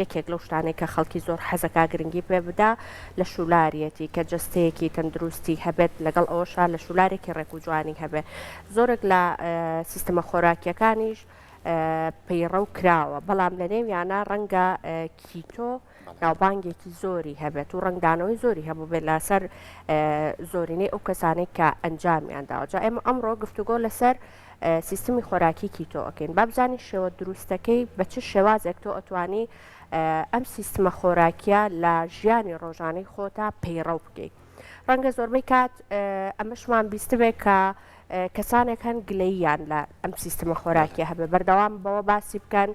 یەکێک لەو شتانەی کە خەڵکی زۆر حەزەکە گرنگی پێ بدا لە شوولارەتی کە جستەیەکی تەندروستی هەبێت لەگەڵ ئەوەشا لە شوولارێکی ڕێک و جوانی هەبێت زۆرێک لە سیستەمە خۆراکیەکانیش پەیڕە و کراوە بەڵام لە نێویانە ڕەنگە کیتۆ ناوبانگێکی زۆری هەبێت و ڕنگدانەوەی زۆری هەبوو بێت لەسەر زۆرینەی ئەو کەسانەی کە ئەنجامیان داوەجا ئێمە ئەمڕۆ گفتوگۆ لەسەر سیستمی خۆراکی کیتۆ ئەکەین با بزانین شێوە دروستەکەی بە چ شێوازێک تۆ ئەتوانی ئەم سیستمە خۆراکیە لە ژیانی ڕۆژانەی خۆتا پەیڕە بکەیت ڕەنگە زۆربەی کات ئەمەشمان بیستە بێت کە کەسانێک هەن گلەییان لە ئەم سیستمە خۆراکیە هەبێ بەردەوام بەوە باسی بکەن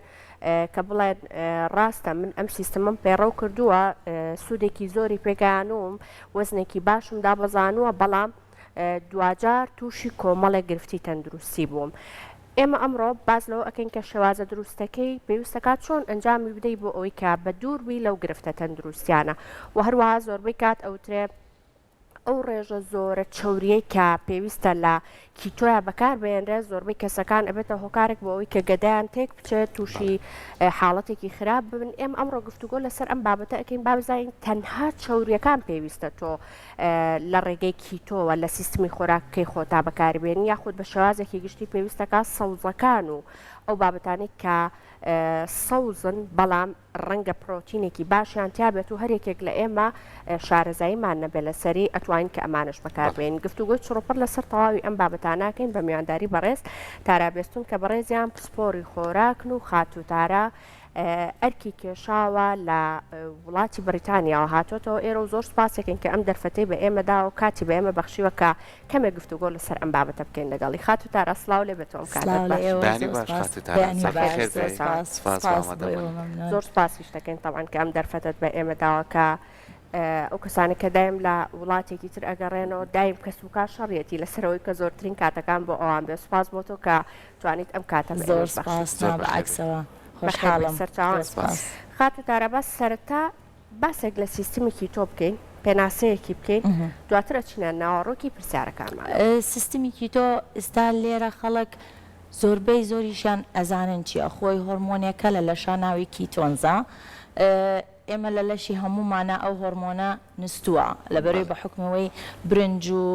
کە بڵێن ڕاستە من ئەم سیستمم پێڕە و کردووە سوودێکی زۆری پێگەیانوم وەزنێکی باشم دابەزانووە بەڵام دوجار تووشی کۆمەڵێک گرفتی تەندروستی بووم. ئێمە ئەمڕۆ باز لەوە ئەکەین کە شێوازە دروستەکەی پێویستەکات چۆن ئەنجامی بدەیت بۆ ئەوەی کە بە دووربی لەو گرفتە تەندروستیانە و هەروەها زۆربەی کات ئەوترێ ئەو ڕێژە زۆرە چوریەی کە پێویستە لە کیتۆیا بەکار بێنرێ زۆربەی کەسەکان ئەبێتە هۆکارێک بۆ ئەوەی کە گەدایان تێک بچێت تووشی حاڵەتێکی خراپ ببن ئێمە ئەمڕۆ گفتوگۆ لەسەر ئەم بابەتە ئەکەین با بزانین تەنها چوریەکان پێویستە تۆ لە ڕێگەی کیتۆوە لە سیستمی خۆراکەی خۆتا بەکاربێنی یاخود بە شێوازێکی گشتی پێویستەکە سەوزەکان و ئەو بابەتانێک کە سەوزن بەڵام ڕەنگە پرۆتینێکی باشیان تیا بێت و هەرێکێک لە ئێمە شارەزاییمان نەبێت لەسەری ئەتوانین کە ئەمانش بەکاربێن گفتوگۆی چڕۆپەر لەسەر تەواوی ئەم بابەتاناکەین بە میوانداری بەڕێز تارابێستون کە بەڕێزیان پسپۆری خۆراکن و خاتوتارە ئەرکی کێشاوە لە وڵاتی بریتانیاوە هاتۆتەوە ئێرە و زۆر سپاسێکن کە ئەم دەرفەتەی بە ئێمەدا و کاتی بە ئێمە بەخشیوە کە کەمێک گفتوگۆ لەسەر ئەم بابەتە بکەین لەگەڵی خاتوتارە سڵاو لێ بێتەوە زۆر سپاسیش دەکەین تەوان کە ئەم دەرفەتت بە ئێمەداوە کە ئەو کەسانی کە دایم لە وڵاتێکی تر ئەگەڕێنەوە دایم کەس و کا شەڕیەتی لەسەرەوەی کە زۆرترین کاتەکان بۆ ئەوان بێ سپاس بۆ تۆ کە توانیت ئەم کاتە زۆر سپاس عکسەوە خۆشحاڵم خاتوتارە باس سەرەتا باسێک لە سیستمێکی تۆ بکەین پێناسەیەکی بکەین دواترە چینە ناوەڕۆکی پرسیارەکانمان سیستمی تۆ ئێستا لێرە خەڵک زۆربەی زۆریشان ئەزانن چیە خۆی هۆرمۆنێکە لە لەشە ناوی کیتۆنزە ئێمە لە لەشی هەمومانە ئەو هۆرمۆنە نستووە لەبەرەوەی بە حکمەوەی برنج و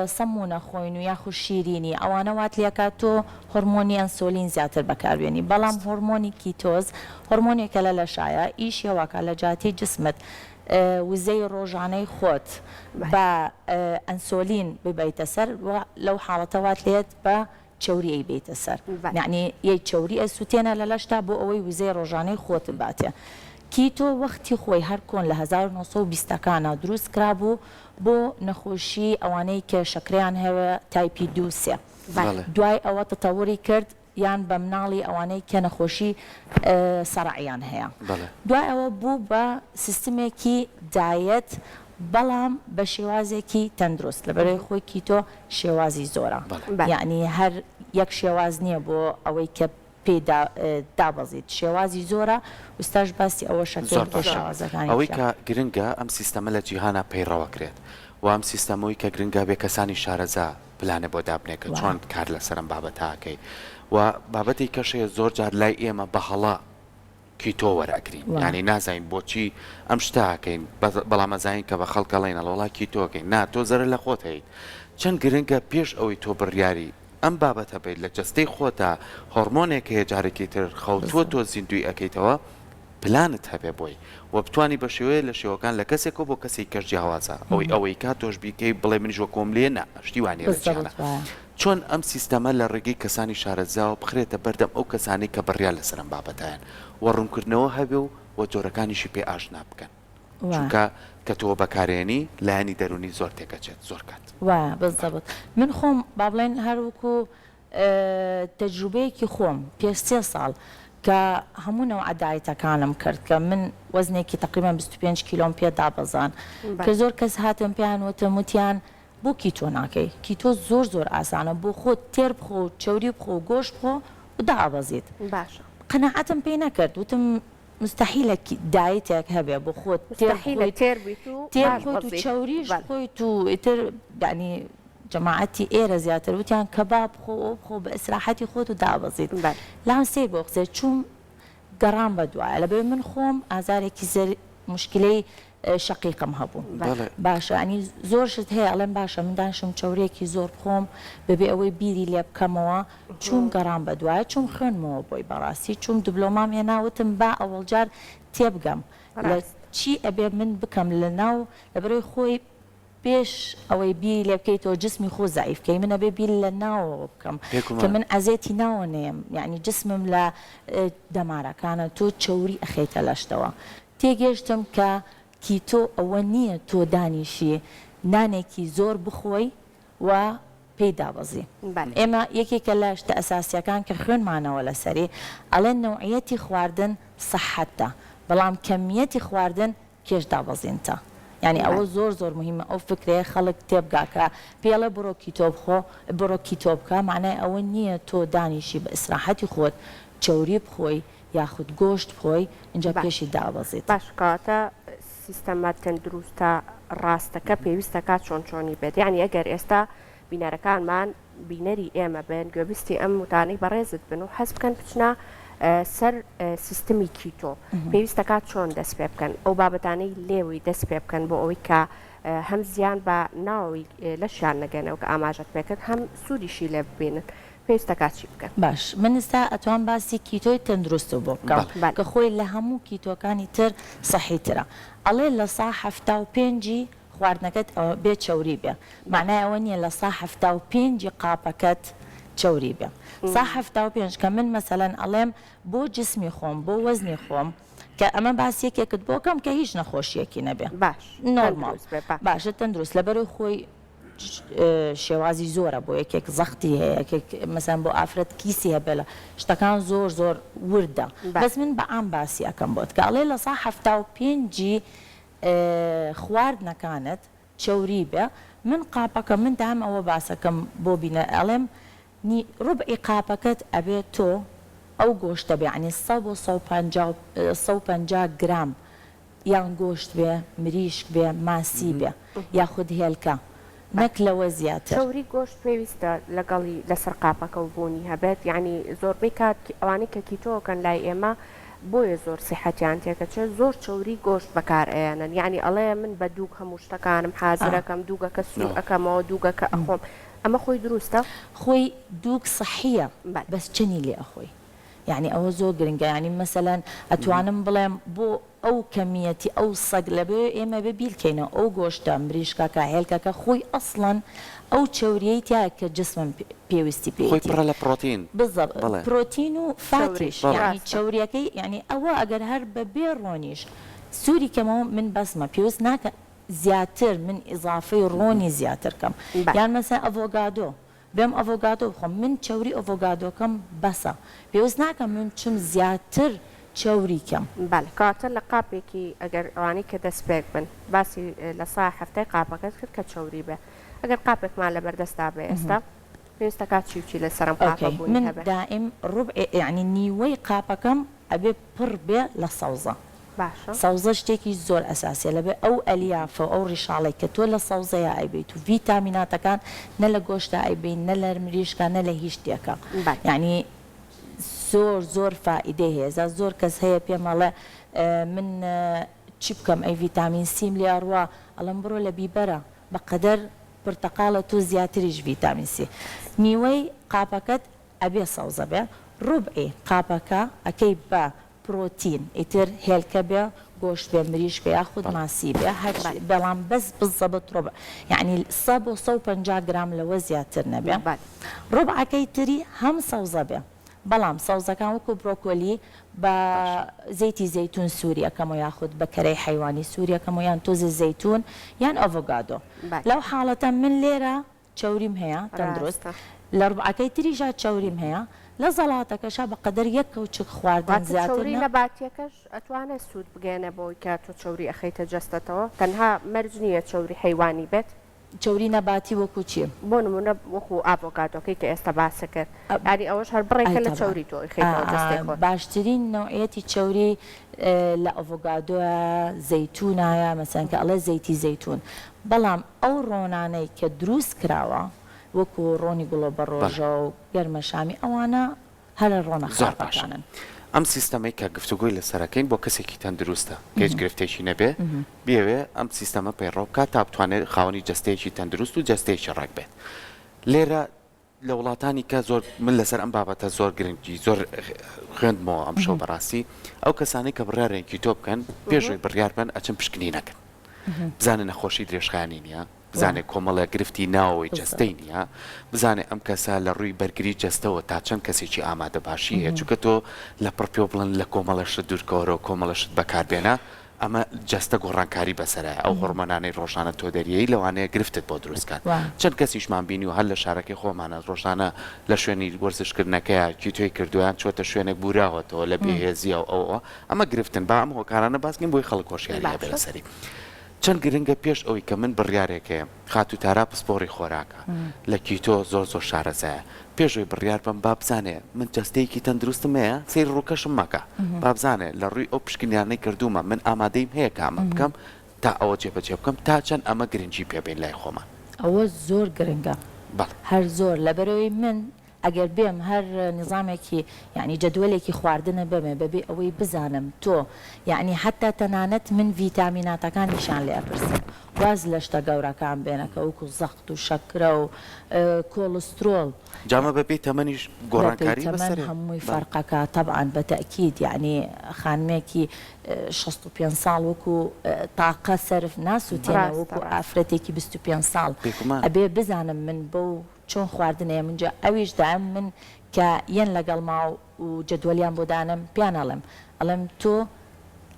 سەمونە خۆین و یاخود شیرینی ئەوانە وات لێکات تۆ هۆرمۆنی ئەنسۆلین زیاتر بەکاربێنی بەڵام هۆرمۆنی کیتۆز هۆرمۆنێکە لە لەشایە ئیشیەوەکە لە جاتی جسمت وزەی ڕۆژانەی خۆت بە ئەنسۆلین ببیتە سەر لەو حاڵەتە وات لێت بە چوری بیتە سەر یعنی یەک چوری ئەسووتێنە لە لەشتا بۆ ئەوەی وزەی ڕۆژانەی خۆت باتێ کیتۆ وەختی خۆی هەر کۆن لە 1920ەکانە دروست کرابوو بۆ نەخۆشی ئەوانەی کە شەکریان هەوە تایپی دووسێ دوای ئەوە تەتەوری کرد یان بە مناڵی ئەوانەی کە نەخۆشی سەرعیان هەیە دوای ئەوە بوو بە سیستمێکی دایەت بەڵام بە شێوازێکی تەندروست لەبەرەوەی خۆی کیتۆ شێوازی زۆرە یعنی هەر یەک شێواز نییە بۆ ئەوەی کە پێدا دابەزیت شێوازی زۆرە وستاش باسی ئەوە شەکەی ئەوەی کە گرنگە ئەم سیستەمە لە جیهانە پەیڕەوەکرێت و ئەم سیستەمەوەی کە گرنگە بێ کەسانی شارەزا پلانە بۆ دابنێکە چۆن کار لەسەرم بابەتاکەی و بابەتی کەشەیە زۆر جار لای ئێمە بەهەڵا کیتۆ وەرەگرین ینی نازانین بۆچی ئەم شتاکەین بەڵام ئەزانین کە بە خەڵکەڵێنە لەوڵا کیتۆکەین نا تۆ زەرە لە خۆت هەیت چەند گرنگە پێش ئەوەی تۆ بڕیاری ئەم بابەتە بیت لە جستەی خۆتا هۆرمۆنێک هەیە جارێکی تر خەوتووە تۆ زیندوی ئەەکەیتەوە پلانت هەبێ بۆی و بتوانی بە شێوەیە لە شێوەکان لە کەسێکەوە بۆ کەسی کەس جیاوازە ئەوەی کات تۆش بیکەی بڵێ منیش وە کۆم لێ نە شتیوانی لەجیانە چۆن ئەم سیستەمە لە ڕێگەی کەسانی شارەزاوە بخرێتە بەردەم ئەو کەسانی کە بڕیان لەسەرم بابەتیان و ڕوونکردنەوە هەبێ و جۆرەکانیشی پێ ئاشنا بکەن چونکە کە تۆ بەکارێنی لایانی دەرونی زۆر تێکەچێت زۆر کات بەزەبت من خۆم با بڵێن هەروەکو تەجروبەیەکی خۆم پێش 3 ساڵ کە هەموو عەدایەتەکانم کرد کە من وەزنێکی تقریبا 25 کیلۆم پێ دابەزان کە زۆر کەس هاتم پێیان وتیان بۆ کیتۆ ناکەی کیتۆ زۆر ئاسانە بۆ خۆت تێر بخۆ و چەوری بخۆ و گۆشت بخۆ و دابەزیت قەنەعەتم پێی نەکرد وتم مستحیلە دایەتێک هەبێ بۆ خۆت تێر بخۆیت و چەوریش بخۆیت و ئیتر یعنی جەماعەتی ئێرە زیاتر وتیان کەباب بخۆ بە ئیسراحەتی خۆت و دابەزیت لام سێ بۆ قسێ چوم گەڕام بە دوایە لەبێ من خۆم ئازارێکی مشکلەی شقیقم هەبوو باشە ئەنی زۆرشت هەیە ئەڵێم باشە من دانیشم چاورێکی زۆر بخۆم بەبێ ئەوەی بیری لێ بکەمەوە چوم گەڕام بە دوایە چوم خوێنمەوە بۆی بەڕاستی چوم دیبلۆمام هێناوتم با ئەوەڵجار تێبگەم لە چی ئەبێ من بکەم لە ناو لەبەرەوەی خۆی پێش ئەوەی بیری لێ بکەیتەوە جسمی خۆ زعیفکەی من ئەبێ بیر لە ناوەوە بکەم کە من ئەزێتی ناوە نێم یعنی جسمم لە دەمارەکانە تۆ چاوری ئەخەیتە لەشتەوە تێگەشتم کە کیتۆ ئەوە نییە تۆ دانیشی نانێکی زۆر بخۆی و پێی دابەزی ئێمە یەکێکە لە شتە ئەساسیەکان کە خوێنمانەوە لەسەری ئەڵێن نەوعیەتی خواردن سەحەتە بەڵام کەمیەتی خواردن کێش دابەزینتە یعنی ئەوە زۆر زۆر مهمە ئەو فکرەیە خەڵک تێبگاکە پێڵە بڕۆ کیتۆ بخۆ بڕۆ کیتۆ بکە معنای ئەوە نییە تۆ دانیشی بە ئیسراحەتی خۆت چاوری بخۆی یاخود گۆشت بخۆی اینجا پێشی دابەزیت باش کاتە سیستەمە تەندروستە ڕاستەکە پێویستە کات چۆن چۆنی بێت یعنی ئەگەر ئێستا بینەرەکانمان بینەری ئێمە بن گوێبیستی ئەم وتانەی بەڕێزت بن و حەز بکەن بچنا سەر سیستمی کیتۆ پێویستە کات چۆن دەست پێ بکەن ئەو بابەتانەی لێوی دەست پێ بکەن بۆ ئەوەی کە هەم زیان بە ناوی لەشیان نەگەنەوە کە ئاماژەت پێکرد هەم سوودیشی لێ ببینن پێویستە کات چی بکەن باش من ئێستا ئەتوان باسی کیتۆی تەندروست بۆ بکەم کە خۆی لە هەموو کیتۆکانی تر سەحیترە ئەڵێ لە سا 75 خواردنەکەت بێ چاوری بێ معنای ئەوە نییە لە سا 75 قاپەکەت چاوری بێ سا 75 کە من مەسەلەن ئەڵێم بۆ جسمی خۆم بۆ وەزنی خۆم کە ئەمە باسیەکێکت بۆکەم کە هیچ نەخۆشیەکی نەبێ باش نۆرمال باشە تەندروست لەبەرەوەی خۆی شێوازی زۆرە بۆ یەکێک زەختی هەیە مەسەن بۆ ئافرەت کیسی هەبێ لە شتەکان زۆر زۆر وردە بەس من بە ئام باسی ئەەکەم بۆت کە ئەڵێ لە سا 75 خواردنەکانت چاوری بێ من قاپەکە من دام ئەوە باسەکەم بۆ بینە ئەڵێم ڕوبعی قاپەکەت ئەبێت تۆ ئەو گۆشتە بێ عنی 150 گرام یان گۆشت بێ مریشک بێ ماسی بێ یاخود هێلکە نەک لەوە زیاتر چاوری گۆشت پێویستە لەگەڵی لەسەر قاپەکە و بوونی هەبێت یعنی زۆربەی کات ئەوانەی کە کیتۆکەن لای ئێمە بۆیە زۆر سیحەتیان تێکەچێت زۆر چاوری گۆشت بەکار ئەیانن یعنی ئەڵێ من بە دووگ هەموو شتەکانم حازرەکەم دووگەکە سوور ئەەکەمەوە دووگەکە ئەخۆم ئەمە خۆی دروستە خۆی دووگ سەحیە بەس چنی لێ ئەخۆی یعنی ئەوە زۆر گرنگە ینی مەسەلەن ئەتوانم بڵێم بۆ ئەو کەمیەتی ئەو سەگ لەبێ ئێمە ببیلکەینە ئەو گۆشتە مریشکەکە هێلکەکە خۆی ئەسڵەن ئەو چاوریەی تایە کە جسمم پێویستی پێ پڕە لە پرۆتین پرۆتین و فاتیش یعنی چاوریەکەی یعنی ئەوە ئەگەر هەر بە بێ ڕۆنیش سووری کەمەوە من بەسمە پێویست ناکە زیاتر من ئیزافەی ڕۆنی زیاتر کەم یان مەسەن ئەڤۆگادۆ بێم ئەڤۆگادۆ بخۆم من چاوری ئەڤۆگادۆکەم بەسە پێویست ناکەم من چم زیاتر چاوری کەم بەڵێ کاتە لە قاپێکی ئەگەر ئەوانەی کە دەست پێک بن باسی لە سا هەفتەی قاپەکەت کرد کە چاوری بێ ئەگەر قاپێکمان لە بەردەستا بێ ئێستا پێویستە کات چی لە سەرم قاپە بوونی من دائم ڕوبع یعنی نیوەی قاپەکەم ئەبێ پڕ بێ لە سەوزە سەوزە شتێکی زۆر ئەساسیە لەبێ ئەو ئەلیافە ئەو ڕیشاڵی کە تۆ لە سەوزەیە ئەیبیت و ڤیتامیناتەکان نە لە گۆشتە ئەیبین نە لە مریشکە نە لە هیچ شتێکە یعنی زۆر زۆر فائیدە هەیە زۆر کەس هەیە پێمەڵێ من چی بکەم ئەی ڤیتامین سیم لێ ئەڕوا ئەڵم بڕۆ لە بیبەرە بەقەدەر پرتەقاڵە تۆ زیاتریش ڤیتامین سی نیوەی قاپەکەت ئەبێ سەوزە بێ ڕوبعی قاپەکە ئەکەی بە پرۆتین ئیتر هێلکە بێ گۆشت بێ مریشکە یاخود ماسی بێ بەڵام بەس بزەبت ڕۆبە یعنی 150 گرام لەوە زیاتر نەبێ ڕوبعەکەی تری هەم سەوزە بێ بەڵام سەوزەکان وەکو برۆکۆلی بە زەیتی زەیتون سووریەکەم و یاخود بە کەرەی حیوانی سووریەکەم و یان تۆزی زەیتون یان ئەڤۆگادۆ لەو حاڵەتە من لێرە چاوریم هەیە تەندروست لە ڕوبعەکەی تریژە چاوریم هەیە لە زەڵاتەکەشە بەقەدەر یەک کەوچک خواردن زیاتر چاوری نەباتیەکەش ئەتوانێت سوود بگەێنە بۆی کە تۆ چاوری ئەخەیتە جەستەتەوە تەنها مەرج نییە چاوری حیوانی بێت چاوری نەباتی وەکو چی بۆ نمونە وەکو ئاڤۆکادۆکەی کە ئێستا باسە کرد یاری ئەوەش هەر بڕێکە لە چاوری تۆ ئەخەیتەوە جەستەی خۆت باشترین نوعیەتی چاوری لە ئەڤۆگادۆە زەیتونایە مەسەن کە ئەڵێ زەیتی زەیتون بەڵام ئەو ڕۆنانەی کە دروست کراوە وەکو ڕۆنی گوڵۆ بە ڕۆژە و گەرمە شامی ئەوانە هەرە ڕۆنە خراپەکانن ئەم سیستەمەی کە گفتوگوی لەسەرەکەین بۆ کەسێکی تەندروستە کەچ گرفتێکی نەبێ بێوێ ئەم سیستەمە پەیڕەو بکات تا بتوانێت خاوەنی جەستەیەکی تەندروست و جەستەیەکی ڕێک بێت لێرە لە وڵاتانی کە زۆر من لەسەر ئەم بابەتە زۆر گرنگی زۆر خوێندمەوە ئەم شەو بەڕاستی ئەو کەسانی کە بڕارێکی تۆ بکەن پێشۆی بڕیار بن ئەچم پشکنی نەکەن بزانن نەخۆشی درێژخانی نییە بزانێ کۆمەڵە گرفتی ناوەوەی جەستەی نییە بزانێ ئەم کەسە لە ڕووی بەرگری جەستەوە تا چەند کەسێکی ئامادە باشی هەیە چونکە تۆ لە پڕپێ بڵند لە کۆمەڵەشت دوورکەوەرەوە کۆمەڵەشت بەکاربێنە ئەمە جەستە گۆڕانکاری بەسەرە ئەو هۆرمۆنانەی ڕۆژانە تۆ دەریایی لەوانەیە گرفتت بۆ دروستکات چەند کەسیشمان بینی و هەر لە شارەکەی خۆمانە ڕۆژانە لە شوێنی وەرزشکردنەکەیە کیتۆی کردویان چۆتە شوێنێک بوراوەتەوە لە بێهێزیە و ئەوە ئەمە گرفتن با ئەم هۆکارانە باسکەین بۆی خەڵک خۆشیاری هەبێ لەسەری چەند گرنگە پێش ئەوەی کە من بڕیارێکەیە خات و تارا پسپۆڕی خۆراکە لە کیتۆ زۆر شارەزایە پێشۆی بڕیار بم با بزانێ من جەستەیەکی تەندروستم هەیە سەیر ڕووکەشم مەکە با بزانێ لە ڕووی ئەو پشکنیانەی کردومە من ئامادەیم هەیە کامە بکەم تا ئەوە جێبەجێ بکەم تا چەند ئەمە گرنگی پێبێن لای خۆمان ئەوە زۆر گرنگە هەر زۆر لەبەرەوەی من ئەگەر بێم هەر نظامێکی یعنی جدولێکی خواردنە بمێ بەبێ ئەوەی بزانم تۆ یعنی حتا تەنانەت من ڤیتامیناتەکان نیشان لێ ئەپرسم واز لە شتە گەورەکان بێنەکە وەکو زەخت و شەکرە و کۆلسترۆل جامە بەبێ تەمەنیش گۆڕانکاری بەسەر هەمووی فەرقەکە طبعاً بەتەکید یعنی خانمێکی 65 ساڵ وەکو تاقە سەرف ناسووتێنە وەکو ئافرەتێکی 25 ساڵ ئەبێ بزانم من بەو چۆن خواردنەیە منجا ئەویش دایم من کە یەن لەگەڵ ماو و جدولیان بۆ دانم پیانەڵم ئەڵم تۆ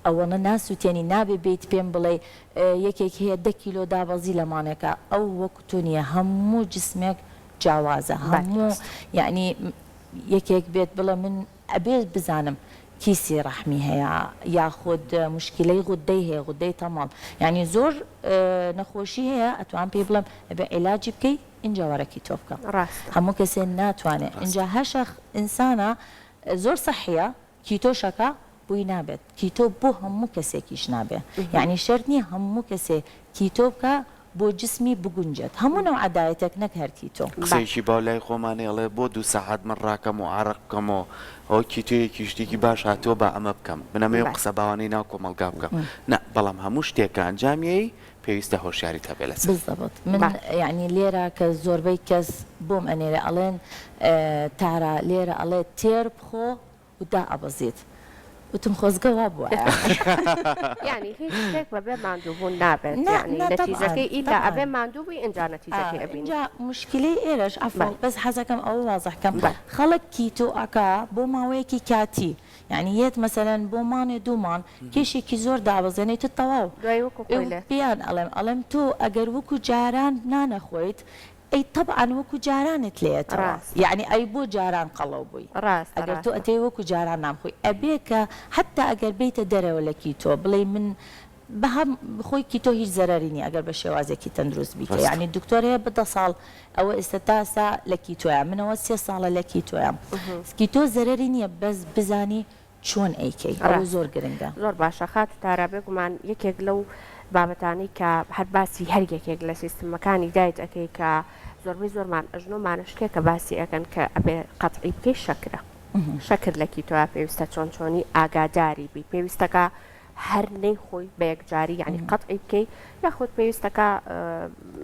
ئەوەنە ناسووتێنی نابێ بیت پێم بڵێ یەکێک هەیە 10 کیلۆ دابەزی لەمانێکە ئەو وەکو تۆ نییە هەموو جسمێک جیاوازە هەموو یعنی یەکێک بێت بڵێ من ئەبێ بزانم کیسی ڕەحمی هەیە یاخود مشکلەی غودەی هەیە غودەی تەماڵ یعنی زۆر نەخۆشی هەیە ئەتوان پێی بڵم ئەبێ عیلاجی بکەی اینجا وەرەکی تۆ بکەم هەموو کەسێ ناتوانێت اینجا هەشە ئینسانە زۆر سەحیە کیتۆشەکە بووی نابێت کیتۆ بۆ هەموو کەسێکیش نابێت یعنی شەرت نییە هەموو کەسێ کیتۆ بکە بۆ جسمی بگونجێت هەموو نەو عەدایەتێک نەک هەر کیتۆ قسەیەکی باولای خۆمانەیەڵێ بۆ 2 سەعات من ڕاکەم و عارق بکەمەوە ئەو کیتۆیەکی شتێکی باش هاتووە بە ئەمە بکەم بنەمەوە قسە باوانەی ناو کۆمەلگا بکەم نە بەڵام هەموو شتێکە ئەنجامیەی پێویستە هۆشیاری هەبێ لەسەر بالضبط من یعنی لێرە کە زۆربەی کەس بۆم ئەنێرە ئەڵێن تارە لێرە ئەڵێ تێر بخۆ و دا ئەبەزیت وتم خۆزگەوا بووە یعنی هیچ شتێک بەبێ ماندووبوون نابێت یعنی نەتیجەکەی ئیلا ئەبێ ماندووبی اینجا نەتیجەکەی ئەبین اینجا مشکلەی ئێرەش ئەفڵ بەس حەزەکەم ئەوە وازەحکەم خەڵک کیتۆ ئەکا بۆ ماوەیەکی کاتی یعنی یەت مەسەلەن بۆ مانێ دوومان کێشێکی زۆر دابەزێنێت تەواو پیان ئەڵێم تۆ ئەگەر وەکو جاران نانەخۆیت ئەی طبعا وەکو جارانت لێتەوە یعنی ئەی بۆ جاران قەڵەو بووی ئەگەر تۆ ئەتێ وەکو جاران نامخۆی ئەبێ کە حتا ئەگەر بیتە دەرەوە لە کیتۆ بڵێ من بە هەم بخۆی کیتۆ هیچ زەرەری نیە ئەگەر بە شێوازێکی تەندروست بیکە یعنی دکتۆر هەیە بە 10 ساڵ ئەوە ئێستا تاسا لە کیتۆیە منەوە 3 ساڵە لە کیتۆیە کیتۆ زەرەری نییە بەس بزانی چۆن ئەیکەی ئەوە زۆر گرنگە زۆر باشە خات تارا بێگومان یەکێک لەو بابەتانی کە هەر باسی هەر یەکێک لە سیستمەکانی دایت ئەەکەی کە زۆربەی زۆرمان ئەژنۆمانشتێک کە باسی ئەەکەن کە ئەبێ قەتعی بکەی شەکرە شەکر لە کیتۆیا پێویستە چۆن چۆنی ئاگاداری بی پێویستەکە هەر نەی خۆی بە یەکجاری یعنی قەتعی بکەی یاخود پێویستەکە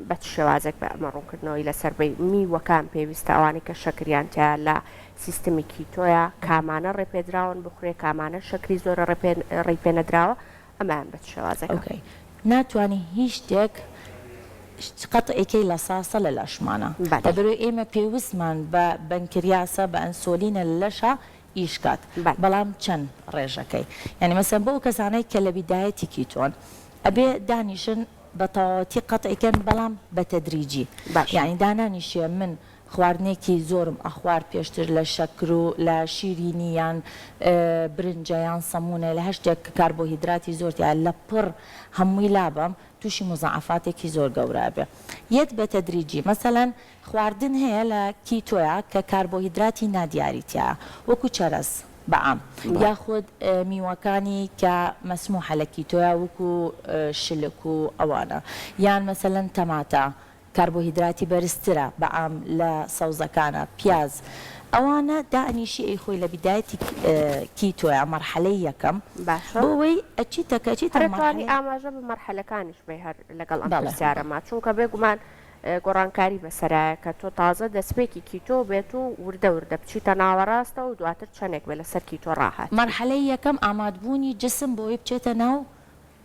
بە شێوازێک بە ئەمە ڕوونکردنەوەی لەسەربەی میوەکان پێویستە ئەوانی کە شەکریان تیا لە سیستمی کیتۆیا کامانە ڕێپێدراون بخورێ کامانە شەکری زۆرە ڕێپێنەدراوە ئەمان بە شێوازەکە ناتوانانی هیچ شتێک قەتعێکەی لە ساسە لە لەشمانە دەبێت ئێمە پێویستمان بە بەنکریاسە بە ئەنسۆلینە لەشە ئیشکات بەڵام چەند ڕێژەکەی یعنی مەسەن بۆ کەسانەی کە لە بیدایەتی کیتۆن ئەبێ دانیشن بە تەواوەتی قەتعیکەن بەڵام بە تەدریجی یعنی دانانیشیە من خواردنێکی زۆرم ئەخوار پێشتر لە شەکر و لە شیرینیان برنجەیان سەمونە لە هەشتێک کاربۆهیدراتی زۆرتیان لە پڕ هەمووی لابم تووشی مزعفاتێکی زۆر گەورە بێ یەت بە تەدریجی مەسەلەن خواردن هەیە لە کیتۆیا کە کاربۆهیدراتی نادیاریتیە وەکو چەرەس بەعام یاخود میوەکانی کە مەسموحە لە کیتۆیا وەکو شلک و ئەوانە یان مەسەلەن تەماتە کاربۆهیدراتی بەرزترە بەعام لە سەوزەکانە پیاز ئەوانە دانیشی ئەی خۆی لە بیدایەتی کیتۆیە مەرحەلەی یەکەم باشە بۆەوەی ئەچیتەکەچیتە هەرتوانی ئاماژە بە مەرحەلەکانیش بێ هەر لەگەڵ ئەم پرسیارەما چونکە بێگومان گۆڕانکاری بەسەرایە کە تۆ تازە دەستپێکی کیتۆ بێت و وردە وردە بچیتە ناوەڕاستە و دواتر چەندێک بێ لەسەر کیتۆ ڕاهات مەرحەلەی یەکەم ئامادبوونی جسم بۆی بچێتە ناو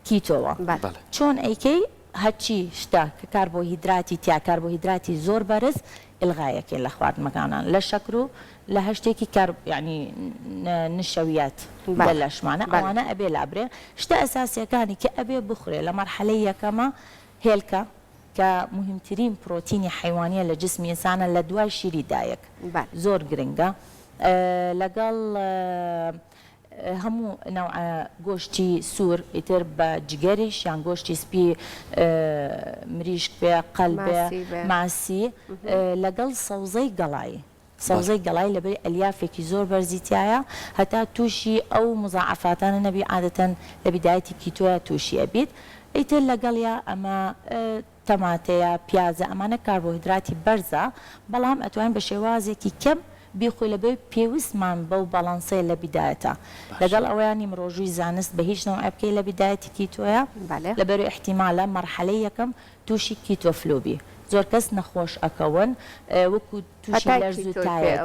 کیتۆوە بەڵێ چۆن ئەیکەی هەرچی شتە کە کاربۆهیدراتی تیا کاربۆهیدراتی زۆر بەرز ئلغایەکێ لە خواردنەکانان لە شەکر و لە هەشتێکی ینی نشەویات بە لەشمانە ئەوانە ئەبێ لابرێ شتە ئەساسیەکانی کە ئەبێ بخورێ لە مەرحەلەی یەکەمە هێلکە کە مهمترین پرۆتینی حیوانیە لە جسمی ئینسانە لە دوای شیری دایەک زۆر گرنگە لەگەڵ هەموو گۆشتی سوور ئیتر بە جگەریش یان گۆشتی سپی مریشک بێ قەلبێ ماسی لەگەڵ سەوزەی گەڵایی سەوزەی گەڵای لەبەر ئەلیافێکی زۆر بەرزیتایە هەتا تووشی ئەو مزعفاتانە نەبی عادەتەن لە بیدایەتی کیتۆیە تووشی ئەبیت ئیتر لەگەڵیا ئەمە تەماتەیە پیازە ئەمانە کاربۆهیدراتی بەرزە بەڵام ئەتوانین بە شێوازێکی کەم بیخۆی لەبێ پێویستمان بەو بەڵانسەیە لە بیدایەتە لەگەڵ ئەویانی مرۆژووی زانست بە هیچ نەوە بکەی لە بیدایەتی کیتۆیە لەبەر احتیمالە مەرحەلەی یەکەم تووشی کیتۆفلۆبی زۆر کەس نەخۆش ئەکەون وەکو تووشی لەرزوتایەت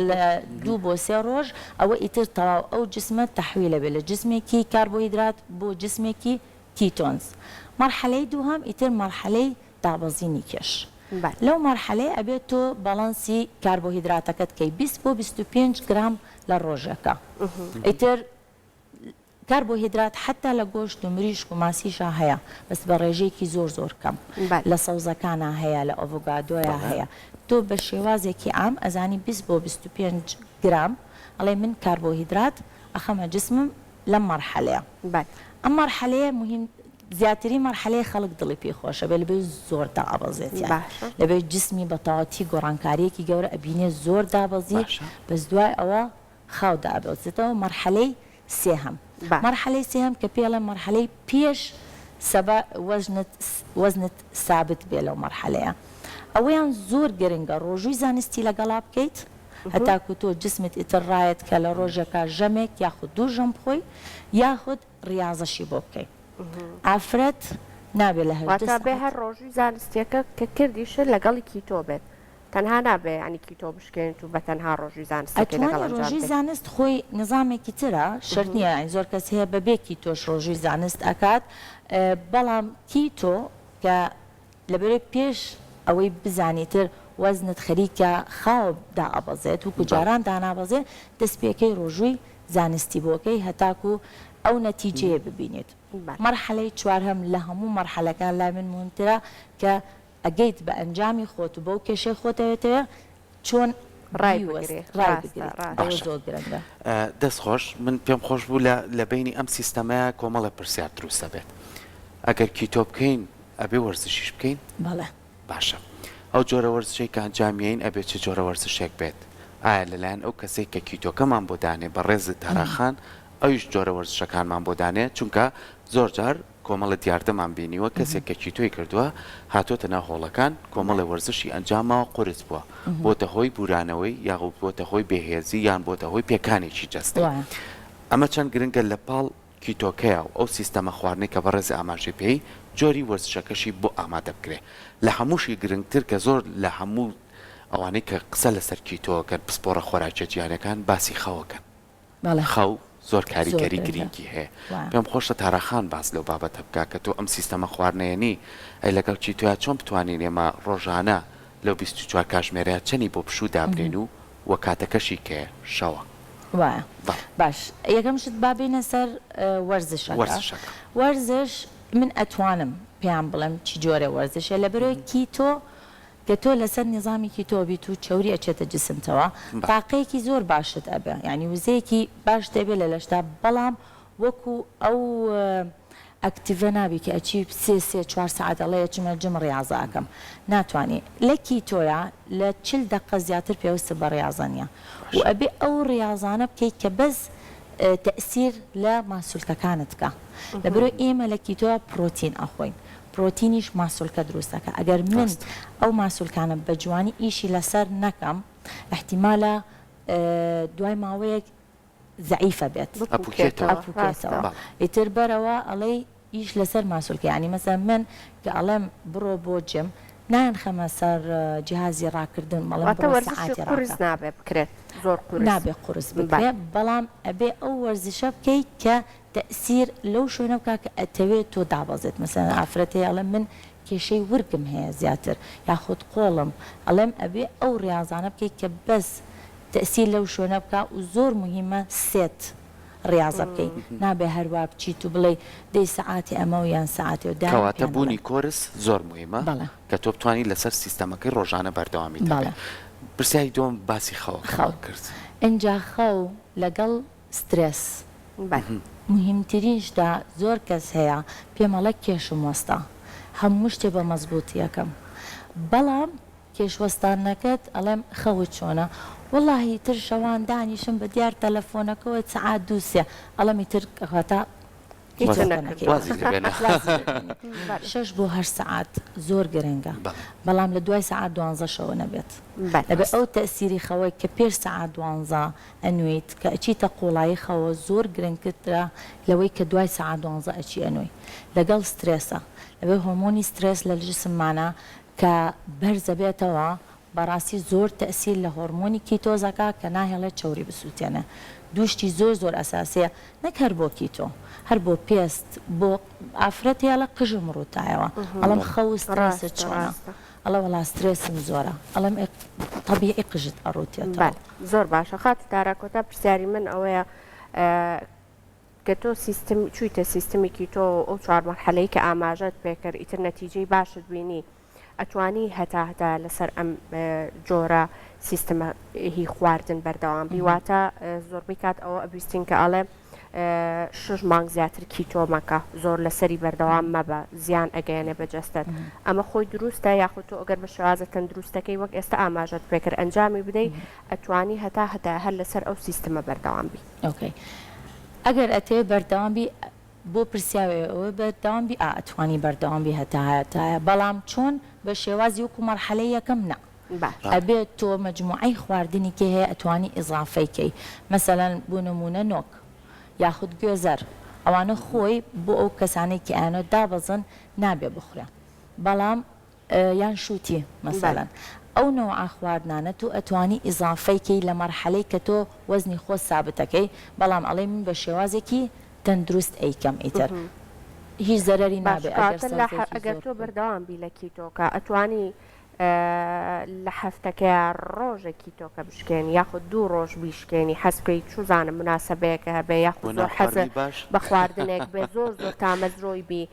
لە 2 بۆ 3 ڕۆژ ئەوە ئیتر تەواو ئەو جسمە تەحویلە بێت لە جسمێکی کاربۆهیدرات بۆ جسمێکی کیتۆنز مەرحەلەی دووهەم ئیتر مەرحەلەی دابەزینی کێش لەو مەرحەلەیە ئەبێت تۆ بەڵانسی کاربۆهیدراتەکەت کەی 20 بۆ 25 گرام لە ڕۆژەکە ئیتر کاربۆهیدرات حتا لە گۆشت و مریشک و ماسیشە هەیە بەس بە ڕێژەیەکی زۆر زۆر کەم لە سەوزەکانە هەیە لە ئۆڤۆگادۆیە هەیە تۆ بە شێوازێکی ئام ئەزانی 20 بۆ 25 گرام ئەڵێ من کاربۆهیدرات ئەخەمە جسمم لەم مەرحەلەیە ئەم مەرحەلەیە مهم زیاتری مەرحەلەی خەڵک دڵی پێخۆشە بێ لەبێ زۆر دابەزێتیان لەبێ جسمی بە تەواوەتی گۆڕانکاریەکی گەورە ئەبینێ زۆر دابەزی بەس دوای ئەوە خاو دابەزێتەوە مەرحەلەی سێهەم مەرحەلەی سێهەم کە پێڵێ مەرحەلەی پێش وەزنت سابت بێ لەو مەرحەلەیە ئەوەیان زۆر گرنگە ڕۆژووی زانستی لەگەڵا بکەیت هەتاکو تۆ جسمت ئیتر ڕایەت کە لە ڕۆژێکە ژەمێک یاخود 2 ژەم بخۆی یاخود ڕاضەشی بۆ بکەیت ئافرەت نابێت لە بێ هەر ڕۆژووی زانستیەکە کە کردیشە لەگەڵی کیتۆ بێت تەنها نابێ ینی کیتۆ بشکێنیت و بە تەنها ڕۆژووی زانست ڕۆژووی زانست خۆی نظامێکی ترە شەرت نییە زۆر کەس هەیە بەبێکی تۆش ڕۆژووی زانست ئەکات بەڵام کیتۆ کە لەبەرێ پێش ئەوەی بزانیتر وەزنت خەریکە خاوە دائەبەزێت و کوجاران دانابەزێت دەست پێکەی ڕۆژووی زانستی بۆکەی هەتاکو ئەو نەتیجەیە ببینێت مەرحەلەی چوارهەم لە هەموو مەرحەلەکان لای من مهمترە کە ئەگەیت بە ئەنجامی خۆت و بەو کێشەی خۆتەوێتەوە چۆن دەستخۆش من پێم خۆش بوو لە بینی ئەم سیستەمەیە کۆمەڵە پرسیار دروستە بێت ئەگەر کیتۆ بکەین ئەبێ وەرزشیش بکەین باشە ئەو جۆرە وەرزشەی کە ئەنجامیین ئەبێت چه جۆرە وەرزشێک بێت ئایا لەلایەن ئەو کەسێک کە کیتۆکەمان بۆ دانێ بە ڕێزت تاراخان ئەویش جۆرە وەرزشەکانمان بۆ دانێ چونکە زۆر جار کۆمەڵە دیاردەمان بینیوە کەسێک کە کیتۆی کردووە هاتۆتە ناو هۆڵەکان کۆمەڵی وەرزشی ئەنجامەوە قورس بووە بۆتە هۆی بورانەوەی یاغوت بۆتە هۆی بێهێزی یان بۆتە هۆی پێکانێکی جەستی ئەمە چەند گرنگە لە پاڵ کیتۆکەیە و ئەو سیستەمە خواردنی کە بەڕێزی ئاماژەی پێی جۆری وەرزشەکەشی بۆ ئامادە بکرێ لە هەمووشی گرنگتر کە زۆر لە هەموو ئەوانەی کە قسە لەسەر کیتۆکەن پسپۆرە خۆراکە جیانەکان باسی خەوەکەن خەو زۆر کاریگەری گرنگی هەیە پێم خۆشە تاراخان باس لەو بابەتە بکە کە تۆ ئەم سیستەمە خواردنێنی ئەی لەگەڵ کیتۆیا چۆن بتوانین ئێمە ڕۆژانە لەو 24 کاتژمێرەیە چەنی بۆ پشوو دابرێن و وە کاتەکەشی کە شەوە وایە باش یەکەم شت بابینە سەر وەرزش من ئەتوانم پێیان بڵێم چی جۆرە وەرزشە لە بەرۆی کیتۆ کە تۆ لەسەر نظامی کیتۆ بیت و چەوری ئەچێتە جسمتەوە تاقەیەکی زۆر باشت ئەبێ ینی وزەیەکی باش دەبێت لە لەشتا بەڵام وەکو ئەو ئەکتیڤە نابی کە ئەچی 3-4 ساعت ئەڵەیە چمە جم ڕاضە ئەەکەم ناتوانێت لە کیتۆیە لە 40 دقیقە زیاتر پێویستە بە ڕاضە نیە و ئەبێ ئەو ڕاضانە بکەیت کە بەس تەسیر لە ماسوولکەکانت بکە لەبەرەوەی ئێمە لە کیتۆ پرۆتین ئەخۆین پرۆتینیش ماسوولکە دروستەکە ئەگەر من ئەو ماسوولکانە بە جوانی ئیشی لەسەر نەکەم احتیمالە دوای ماوەیەک ضعیفە بێت ئەپوکێتەوە ئیتر بەرەوە ئەڵێ ئیش لەسەر ماسوولکە ینی مەسەر من کە ئەڵێم بڕۆ بۆ جم نان خەمە سەر جیهازی ڕاکردن مەڵم قورس نابێ بکرێت زۆر نابێ قورس بکرێت بەڵام ئەبێ ئەو وەرزشە بکەیت کە تەسیر لەو شوێنە بکە کە ئەتەوێت تۆ دابەزێت مەسەن ئافرەتەیە ئەڵێم من کێشەی ورگم هەیە زیاتر یاخود قۆڵم ئەڵێم ئەبێ ئەو ڕاضانە بکەیت کە بەس تەسیر لەو شوێنە بکە و زۆر مهمە سێت ڕاضە بکەیت نابێ هەروە بچیت و بڵێ دەی سەعاتی ئەمە و یان سەعاتی و کەواتە بوونی کۆرس زۆر مهمە کە تۆ بتوانانی لەسەر سیستەمەکەی ڕۆژانە بەردەوامی دەڵێ پرسیایی دۆم باسی خەوە کرد ئەجا خەو لەگەڵ سترس مهمترینشدا زۆر کەس هەیە پێمەڵە کێشم وەستا هەموو شتێ بە مەزبوطیەکەم بەڵام کێشوەستانەکەت ئەڵێم خەوت چۆنە واللهی تر شەوان دانیشم بە دیار تەلەفۆنەکەەوە سەعات دووسێ ئەڵەمی تر کەخواتە 6 بۆ 8 سەعات زۆر گرنگە بەڵام لە دوای سەعات 12 شەوە نەبێت لەبێ ئەو تەسیری خەوەی کە پێش سەعات 12 ئەنوێیت کە ئەچیتە قوڵایی خەوە زۆر گرنگترە لەوەی کە دوای سەعات 12 ئەچی ئەنوێی لەگەڵ سترێسە لەبێ هۆرمۆنی سترێس لە جسممانە کە بەرزە بێتەوە بەڕاستی زۆر تەسیر لە هۆرمۆنی کیتۆزەکە کە ناهێڵێت چاوری بسووتێنە دووشتی زۆر زۆر ئەساسیە نەک هەر بۆ کیتۆ هەر بۆ پێست بۆ ئافرەت یاڵە قژم ڕووتایەوە ئەڵم خەو سترێست چۆنە ئەڵە وەڵا سترێسم زۆرە ئەڵم طبیعی قژت ئەڕووتێتەوە زۆر باشە خات تاراکۆتا پرسیاری من ئەوەیە کە تۆ سیستم چوویتە سیستمی کیتۆ ئەو 4 مەرحەلەی کە ئاماژەت پێکرد ئیتر نەتیجەی باشت بینی ئەتوانی هەتا لەسەر ئەم جۆرە سیستەمە هی خواردن بەردەوام بیواتە زۆربەی کات ئەوە ئەبیستین کە ئەڵێ 6 مانگ زیاتر کیتۆ مەکە زۆر لەسەری بەردەوام مەبە زیان ئەگەیەنێ بەجەستت ئەمە خۆی دروستە یاخود تۆ ئەگەر بە شێوازە تەندروستەکەی وەک ئێستا ئاماژەت پێکرد ئەنجامی بدەیت ئەتوانی هەتا هەر لەسەر ئەو سیستەمە بەردەوام بی ئەگەر ئەتێ بەردەوامبی بۆ پرسیاوێ ئەوە بەردەوامبی ئەتوانی بەردەوامبی هەتایە بەڵام چۆن بە شێوازی وەکو مەرحەلەی یەکەم نە ئەبێت تۆ مجموعەی خواردنی کێ هەیە ئەتوانی ئیزافەیکەی مەسەلەن بۆ نمونە نۆک یاخود گوێزەر ئەوانە خۆی بۆ ئەو کەسانێکی ئاەوە دابەزن نابێ بخورێ بەڵام یان شووتی مەسەلەن ئەو نەوە خواردنانە تو ئەتوانی ئیزافەیکەی لە مەرحەلەی کە تۆ وەزنی خۆ سابتەکەی بەڵام ئەڵێ من بە شێوازێکی تەندروست ئەیکەم ئیتر هیچ زەرری نابێت ئەگەر تۆ بەردەوام بی لە کیتۆکە ئەتوانی لە هەفتەکە ڕۆژێکی تۆکە بشکێنی یاخود 2 ڕۆژ بیشکێنی حەزکەی چوزانە مناسبەیەکە هەبێ یاخود زۆر حەزە بە خواردنێک بێ زۆر تامەزرۆی بی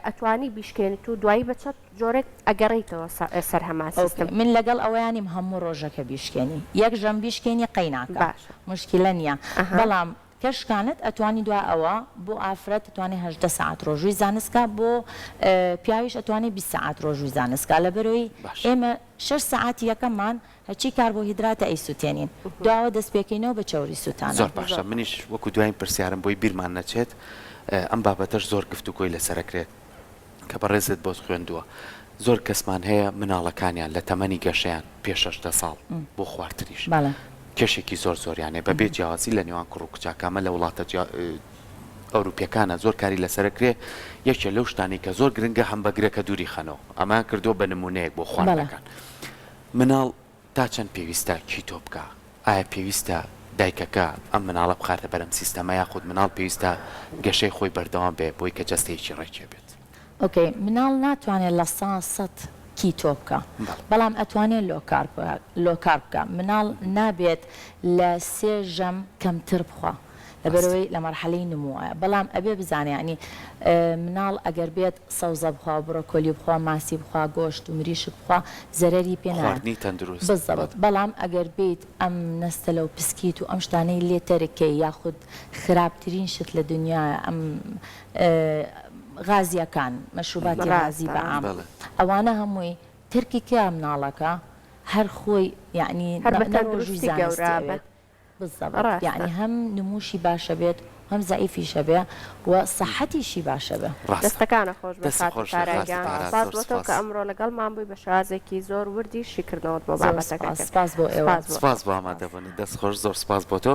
ئەتوانی بیشکێنی تو دوایی بە چەند جۆرێک ئەگەڕیتەوە سەر هەمان سیستم من لەگەڵ ئەوەیانیم هەموو ڕۆژەکە بیشکێنی یەک ژەم بیشکێنی قەیناکە مشکلە نییە بەڵام کەشکانت ئەتوانی دوا ئەوە بۆ ئافرەت ئەتوانی 18 ساعت ڕۆژووی زانستکە بۆ پیاویش ئەتوانی 20 ساعت ڕۆژووی زانستکە لە بەرەوەی ئێمە 6 ساعتی یەکەممان هەچی کاربۆهیدراتە ئەی سووتێنین داوە دەستپێکەینەوە بە چاوری سووتانە زۆر باشە منیش وەکو دوایین پرسیارم بۆی بیرمان نەچێت ئەم بابەتەش زۆر گفتوگۆی لەسەرەکرێت کە بەڕێزت بۆ خوێندووە زۆر کەسمان هەیە مناڵەکانیان لە تەمەنی گەشەیان پێش 6 ساڵ بۆ خواردنیش کێشێکی زۆر زۆریانێ بەبێ جیاوازی لە نێوان کوڕ و کچاکەمە لە وڵاتە ئەوروپیەکانە زۆر کاری لەسەرکرێ یەکێ لەو شتانی کە زۆر گرنگە هەمبەرگرەکە دووری خەنەوە ئەمان کردو بە نمونەیەک بۆ خواردنەکان مناڵ تا چەند پێویستە کیتۆ بکە ئایا پێویستە دایکەکە ئەم مناڵە بخاتە بەرەم سیستەمە یاخود مناڵ پێویستە گەشەی خۆی بەردەوام بێ بۆی کە جەستەیەکی ڕێکێ بێت ئۆکەی مناڵ ناتوانێت لە 100 کیتۆ بکە بەڵام ئەتوانێت لۆکار بکە مناڵ نابێت لە 3 ژەم کەمتر بخوا لەبەرەوەی لە مەرحەلەی نمووە بەڵام ئەبێ بزانێ مناڵ ئەگەر بێت سەوزە بخوا بڕۆکۆلی بخوا ماسی بخوا گۆشت و مریش بخوا زەرەری پێ بزەبت بەڵام ئەگەر بیت ئەم نەستە لەو پسکیت و ئەم شتانەی لێتەرەکەی یاخود خراپترین شت لە دنیا ئەم غازیەکان مەشروباتی غازی بەعام ئەوانە هەمووی ترکی کە مناڵەکە هەر خۆی یعنی هەر بەتەندروستی گەورە بالضبط ڕاستە. يعني هەم نموشی باشە بێت هەم زعیفیشە بێ و سەحەتیشی باشە بێ ڕاستە دەستەکانە خۆش بە دەستی خۆش بە کارەگەیان ڕاستە، سپاس زۆر بۆ تۆ سپاس. کە ئەمڕۆ لەگەڵمان بووی بە شازێکی زۆر وردی شیکردنەوەت بۆ زۆر بابەتەکە سپاس بۆ ئێوە سپاس بۆ ئامادەبوونی دەست خۆش زۆر سپاس بۆ تۆ